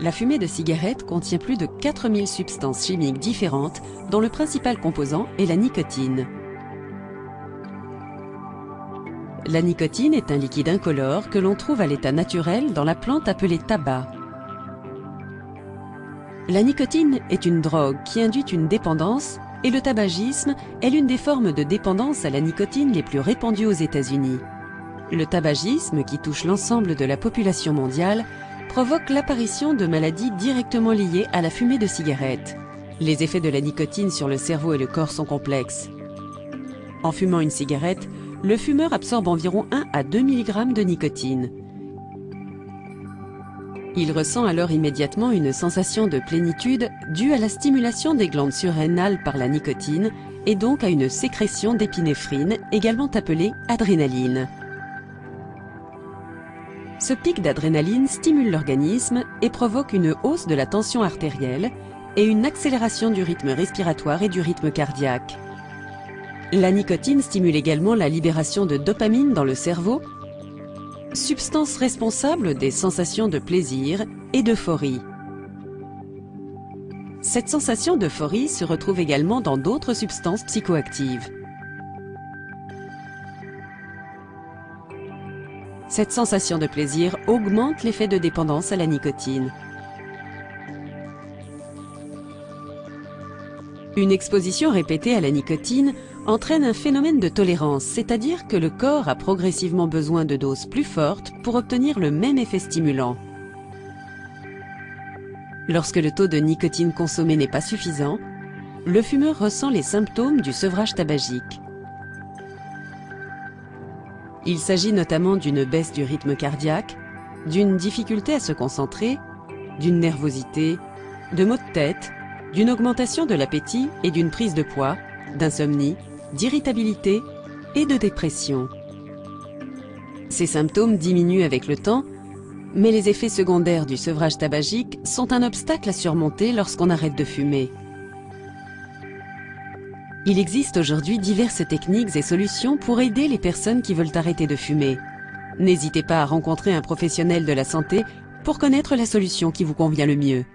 La fumée de cigarette contient plus de 4000 substances chimiques différentes, dont le principal composant est la nicotine. La nicotine est un liquide incolore que l'on trouve à l'état naturel dans la plante appelée tabac. La nicotine est une drogue qui induit une dépendance et le tabagisme est l'une des formes de dépendance à la nicotine les plus répandues aux États-Unis. Le tabagisme, qui touche l'ensemble de la population mondiale, provoque l'apparition de maladies directement liées à la fumée de cigarette. Les effets de la nicotine sur le cerveau et le corps sont complexes. En fumant une cigarette, le fumeur absorbe environ 1 à 2 mg de nicotine. Il ressent alors immédiatement une sensation de plénitude due à la stimulation des glandes surrénales par la nicotine et donc à une sécrétion d'épinéphrine, également appelée adrénaline. Ce pic d'adrénaline stimule l'organisme et provoque une hausse de la tension artérielle et une accélération du rythme respiratoire et du rythme cardiaque. La nicotine stimule également la libération de dopamine dans le cerveau, substance responsable des sensations de plaisir et d'euphorie. Cette sensation d'euphorie se retrouve également dans d'autres substances psychoactives. Cette sensation de plaisir augmente l'effet de dépendance à la nicotine. Une exposition répétée à la nicotine entraîne un phénomène de tolérance, c'est-à-dire que le corps a progressivement besoin de doses plus fortes pour obtenir le même effet stimulant. Lorsque le taux de nicotine consommé n'est pas suffisant, le fumeur ressent les symptômes du sevrage tabagique. Il s'agit notamment d'une baisse du rythme cardiaque, d'une difficulté à se concentrer, d'une nervosité, de maux de tête, d'une augmentation de l'appétit et d'une prise de poids, d'insomnie, d'irritabilité et de dépression. Ces symptômes diminuent avec le temps, mais les effets secondaires du sevrage tabagique sont un obstacle à surmonter lorsqu'on arrête de fumer. Il existe aujourd'hui diverses techniques et solutions pour aider les personnes qui veulent arrêter de fumer. N'hésitez pas à rencontrer un professionnel de la santé pour connaître la solution qui vous convient le mieux.